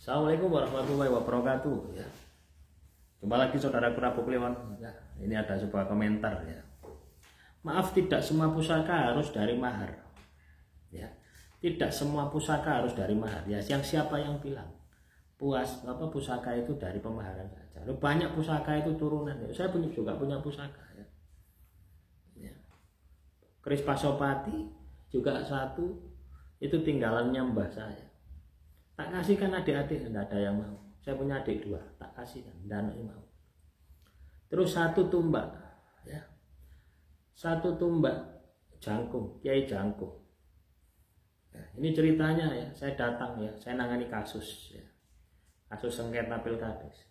Assalamualaikum warahmatullahi wabarakatuh. Ya. Jumpa lagi saudara Prabu Kliwon. Ya, ini ada sebuah komentar ya. Maaf, tidak semua pusaka harus dari mahar. Ya, tidak semua pusaka harus dari mahar. Ya, siapa yang bilang pusaka itu dari pemaharan saja. Lalu banyak pusaka itu turunan. Ya. Saya juga punya pusaka. Ya. Ya. Keris Pasopati juga satu, itu tinggalannya mbah saya. Tak kasihkan adik-adik, tidak ada yang mau. Saya punya adik 2, tak kasihkan, tidak ada yang mau. Terus satu tumbak, ya, satu tumbak Jangkung, Kiai Jangkung. Ya, ini ceritanya ya, saya datang ya, saya nangani kasus ya, kasus sengketa pilkades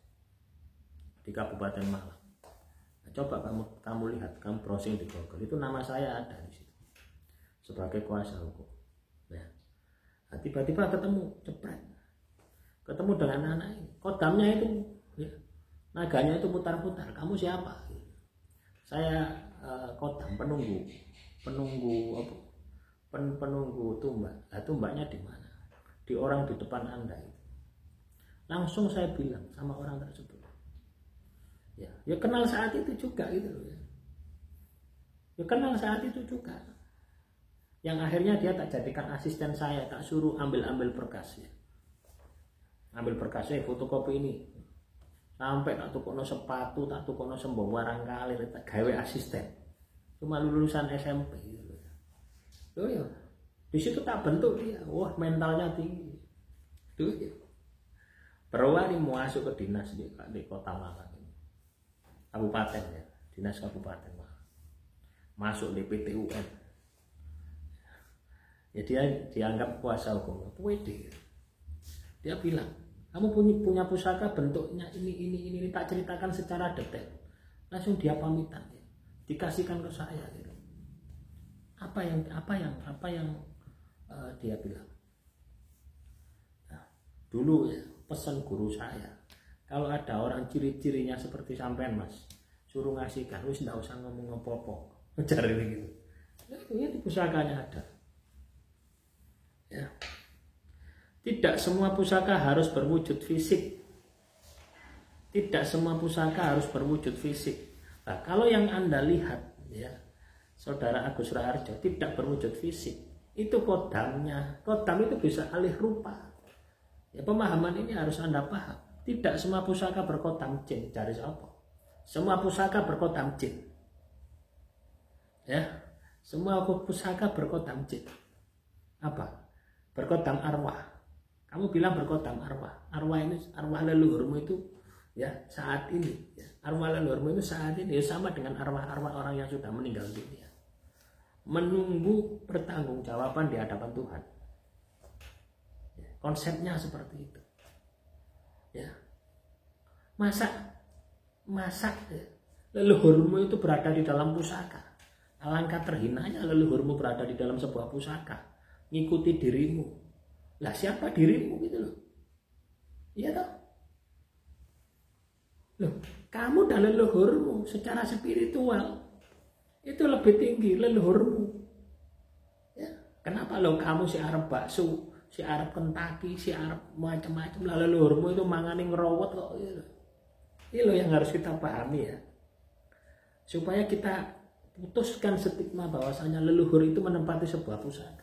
di Kabupaten Malang. Nah, coba kamu lihat, kamu browsing di Google, itu nama saya ada di situ sebagai kuasa hukum. Ya. Nah, tiba-tiba ketemu dengan anak ini, kodamnya itu ya, naganya itu putar-putar. Kamu siapa? Saya kodam penunggu apa? Penunggu tumbak. Nah, tumbaknya di mana? Di orang di depan Anda itu. Langsung saya bilang sama orang tersebut, ya kenal saat itu juga gitu loh ya. Ya kenal saat itu juga. Yang akhirnya dia tak jadikan asisten saya, tak suruh ambil berkasnya. Ambil berkasnya, fotokopi ini. Sampai tak tukono sepatu, tak tukono sembawa barang kalir, tak gawe asisten. Cuma lulusan SMP gitu. Loh ya. Di situ tak bentuk dia. Wah, mentalnya tinggi. Tuh ya. Perwali masuk ke dinas di Kota Malang ini. Kabupaten ya, dinas Kabupaten Malang. Masuk di PT UN. Ya dia dianggap kuasa hukum. Pede. Dia bilang, kamu punya pusaka bentuknya ini tak ceritakan secara detail. Langsung dia pamitan ya. Dikasihkan ke saya gitu. Apa yang dia bilang. Nah, dulu ya pesan guru saya, kalau ada orang ciri-cirinya seperti sampean Mas, suruh ngasihkan, wis ndak usah ngomong apa-apa. Cari gitu. Nah, itu ya di pusakanya ada. Ya. Tidak semua pusaka harus berwujud fisik. Tidak semua pusaka harus berwujud fisik. Nah, kalau yang Anda lihat ya, Saudara Agus Raharjo tidak berwujud fisik, itu kodamnya. Kodam itu bisa alih rupa. Ya, pemahaman ini harus Anda paham. Tidak semua pusaka berkodam jin, cari apa? Semua pusaka berkodam jin. Ya. Semua pusaka berkodam jin. Apa? Berkodam arwah. Kamu bilang berkodam arwah. Arwah ini, arwah leluhurmu itu ya saat ini ya. Arwah leluhurmu itu saat ini ya, sama dengan arwah-arwah orang yang sudah meninggal dunia. Menunggu pertanggungjawaban di hadapan Tuhan. Ya, konsepnya seperti itu. Ya. Masa ya, leluhurmu itu berada di dalam pusaka. Alangkah terhinanya leluhurmu berada di dalam sebuah pusaka. Ngikuti dirimu. Lah siapa dirimu gitu loh. Iya toh? Loh, kamu dan leluhurmu secara spiritual itu lebih tinggi leluhurmu. Ya, kenapa lo kamu si Arab bakso, si Arab Kentucky, si Arab macam-macam, lah leluhurmu itu mangane ngerowot kok gitu. Ini loh yang harus kita pahami ya. Supaya kita putuskan stigma bahwasanya leluhur itu menempati sebuah pusaka.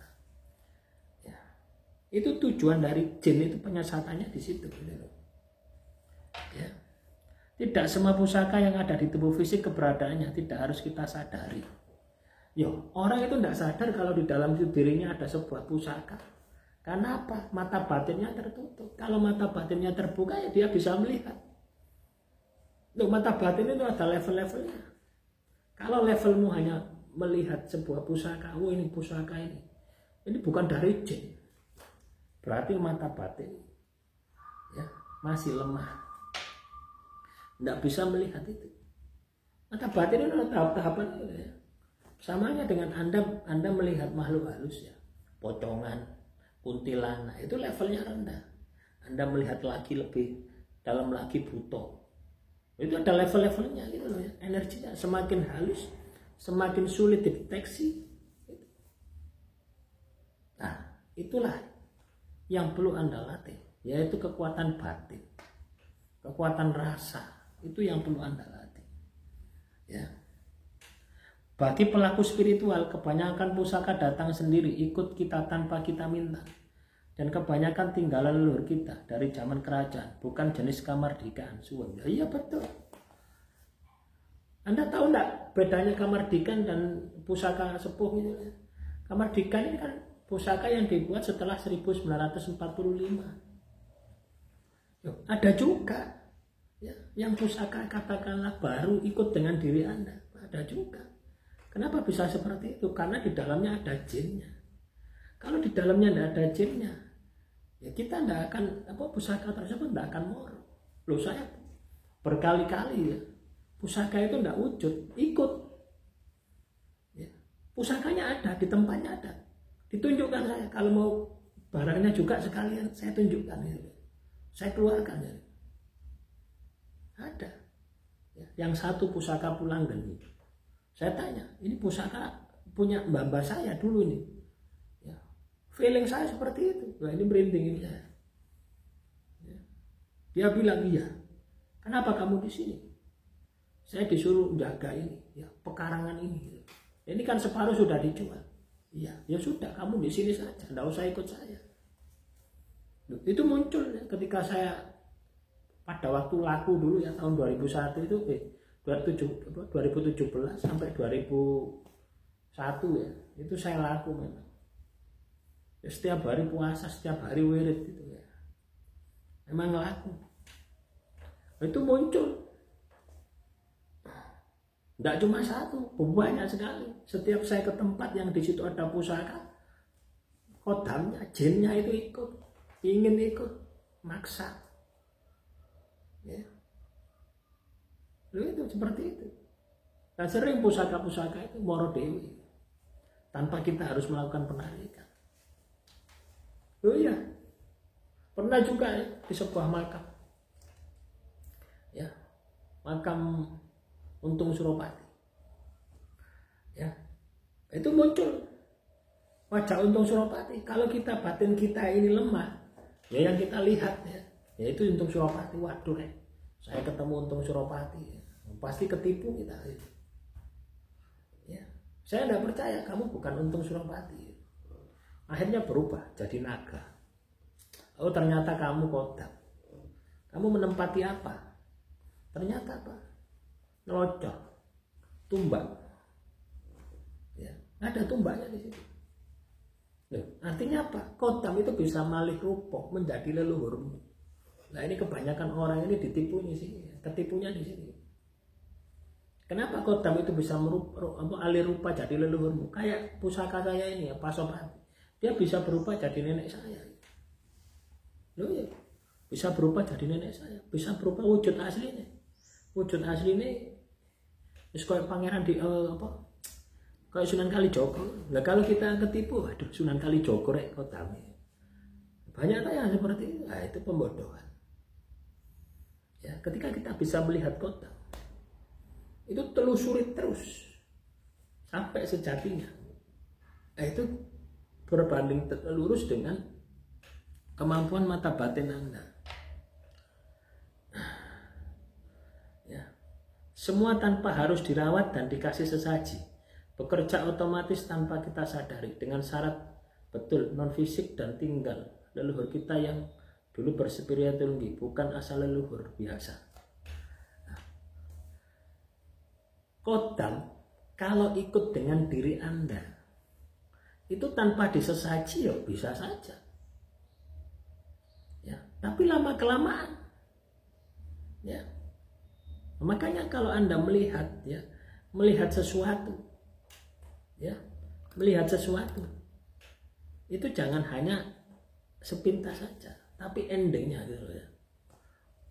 Itu tujuan dari jin itu penyiasatannya di situ. Ya. Tidak semua pusaka yang ada di tubuh fisik keberadaannya tidak harus kita sadari. Yo, orang itu tidak sadar kalau di dalam dirinya ada sebuah pusaka. Karena apa? Mata batinnya tertutup. Kalau mata batinnya terbuka ya dia bisa melihat. Loh, mata batin itu ada level-levelnya. Kalau levelmu hanya melihat sebuah pusaka, oh ini pusaka ini bukan dari jin. Berarti mata batin ya masih lemah, tidak bisa melihat itu. Mata batin itu tahap-tahapan ya. Samanya dengan Anda melihat makhluk halus ya, pocongan, kuntilanak, itu levelnya rendah. Anda melihat lagi lebih dalam lagi buto, itu ada level-levelnya gitu loh ya. Energinya semakin halus, semakin sulit dideteksi. Nah, itulah yang perlu Anda latih. yaitu kekuatan batin, kekuatan rasa. Itu yang perlu Anda latih. Ya. Bagi pelaku spiritual, kebanyakan pusaka datang sendiri, ikut kita tanpa kita minta. Dan kebanyakan tinggalan leluhur kita dari zaman kerajaan, bukan jenis kamardikaan. Ya, iya betul. Anda tahu enggak bedanya kamardikan dan pusaka sepuh itu? Kamardikan ini kan pusaka yang dibuat setelah 1945. Ada juga ya, yang pusaka katakanlah baru ikut dengan diri Anda. Ada juga. Kenapa bisa seperti itu? Karena di dalamnya ada jinnya. Kalau di dalamnya tidak ada jinnya, ya kita tidak akan, pusaka tersebut tidak akan moro. Loh, saya berkali-kali ya, pusaka itu tidak wujud, ikut. Ya. Pusakanya ada, di tempatnya ada. Ditunjukkan saya, kalau mau barangnya juga sekalian saya tunjukkan. Ya. Saya keluarkan. Ya. Ada. Ya. Yang satu pusaka pulang geni. Saya tanya, ini pusaka punya mbak saya dulu nih. Ya. Feeling saya seperti itu. Wah, ini merinding ini saya. Ya. Dia bilang, iya. Kenapa kamu di sini? Saya disuruh jaga ini, ya, pekarangan ini. Ini kan separuh sudah dijual. Iya, ya sudah, kamu di sini saja, tidak usah ikut saya. Itu muncul ya, ketika saya pada waktu laku dulu ya tahun 2001 itu 2017 sampai 2001 ya, itu saya laku memang. Ya, setiap hari puasa, setiap hari wirid gitu ya. Memang laku. Itu muncul. Tidak cuma satu, banyak sekali. Setiap saya ke tempat yang di situ ada pusaka, kodamnya, jinnya itu ikut, ingin ikut, maksa. Ya. Loh, itu seperti itu. Nah, sering pusaka-pusaka itu moro dewi, tanpa kita harus melakukan penarikan. Oh iya, pernah juga ya, di sebuah makam, ya, makam Untung Suropati, ya, itu muncul wajah Untung Suropati. Kalau kita batin kita ini lemah, ya yang kita lihat ya, yaitu Untung Suropati. Waduh, saya ketemu Untung Suropati, ya. Pasti ketipu kita. Ya, saya tidak percaya kamu bukan Untung Suropati. Akhirnya berubah jadi naga. Oh, ternyata kamu kodam. Kamu menempati apa? Ternyata apa? Nelocor, tumbak. Ya, ada tumbaknya di situ. Loh, artinya apa? Kodam itu bisa malih rupa menjadi leluhurmu. Nah, ini kebanyakan orang ini ditipu di sini, ketipunya di sini. Kenapa kodam itu bisa alih rupa jadi leluhurmu? Kayak pusaka saya ini ya, Pasopati. Dia bisa berubah jadi nenek saya. Loh ya, bisa berubah jadi nenek saya, bisa berubah wujud aslinya. Wujud aslinya wis kayak pangeran di kayak Sunan Kalijogo. Nah, kalau kita ketipu, aduh Sunan Kalijogo rek kodam. Banyak yang seperti itu. Nah, itu pembodohan. Ya, ketika kita bisa melihat kodam, itu telusuri terus sampai sejatinya. Nah, itu berbanding lurus dengan kemampuan mata batin Anda. Ya. Semua tanpa harus dirawat dan dikasih sesaji. Bekerja otomatis tanpa kita sadari, dengan syarat betul non fisik dan tinggal leluhur kita yang dulu berspirituality, bukan asal leluhur biasa. Nah, kodam kalau ikut dengan diri Anda itu tanpa disesaji ya bisa saja. Ya, tapi lama kelamaan. Ya. Makanya kalau Anda melihat ya, melihat sesuatu. Ya, melihat sesuatu. Itu jangan hanya sepintas saja, tapi endingnya gitu ya.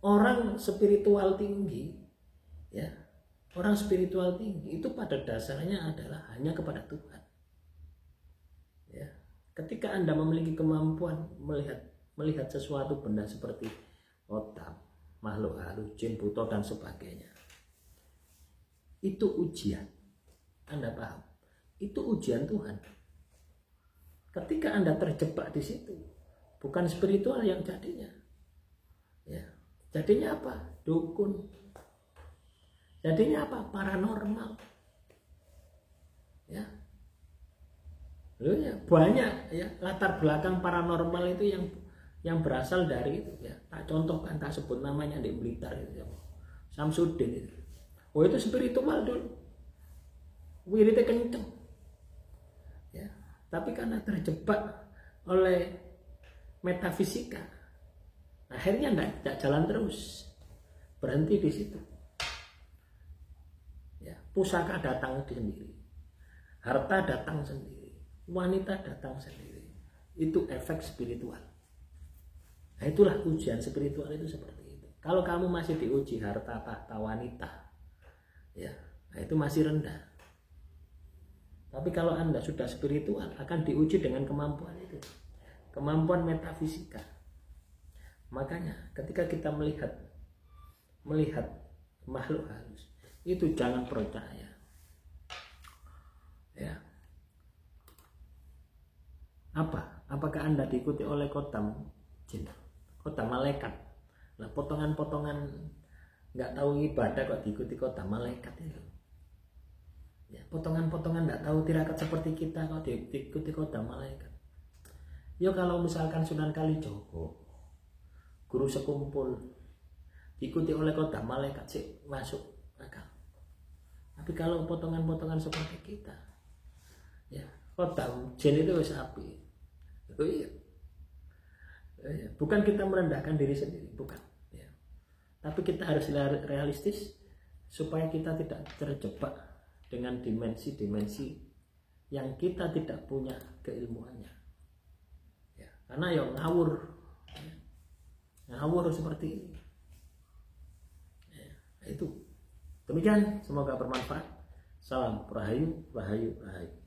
Orang spiritual tinggi ya, orang spiritual tinggi itu pada dasarnya adalah hanya kepada Tuhan. Ya, ketika Anda memiliki kemampuan melihat sesuatu benda seperti otak, makhluk halus, jin, buto dan sebagainya, itu ujian. Anda paham? Itu ujian Tuhan. Ketika Anda terjebak di situ, bukan spiritual yang jadinya, Jadinya apa? Dukun. Jadinya apa? Paranormal. Ya. Loh ya, banyak ya latar belakang paranormal itu yang berasal dari itu ya. Tak contohkan, tak sebut namanya di Blitar itu ya. Samsudin itu. Oh itu spiritual dulu. Wiridnya kenceng. Ya, tapi karena terjebak oleh metafisika, akhirnya enggak jalan terus. Berhenti di situ. Ya, pusaka datang sendiri. Harta datang sendiri. Wanita datang sendiri. Itu efek spiritual. Nah, itulah ujian spiritual itu seperti itu. Kalau kamu masih diuji harta, tahta, wanita, ya, nah itu masih rendah. Tapi kalau Anda sudah spiritual, akan diuji dengan kemampuan itu, kemampuan metafisika. Makanya ketika kita melihat makhluk halus, itu jangan percaya. Ya. Apakah Anda diikuti oleh kotam jin, kotam malaikat? Nah, potongan-potongan nggak tahu ibadah kok diikuti kotam malaikat itu. Ya, potongan-potongan nggak tahu tirakat seperti kita kok diikuti kotam malaikat. Ya kalau misalkan Sunan Kalijogo, guru sekumpul, diikuti oleh kotam malaikat sih masuk akal. Tapi kalau potongan-potongan seperti kita, ya kotam jin itu wis api. Itu iya. Bukan kita merendahkan diri sendiri, bukan. Ya. Tapi kita harus realistis supaya kita tidak terjebak dengan dimensi-dimensi yang kita tidak punya keilmuannya. Ya. Karena ya ngawur seperti ini. Ya. Itu. Demikian, semoga bermanfaat. Salam Rahayu, Rahayu, Rahayu.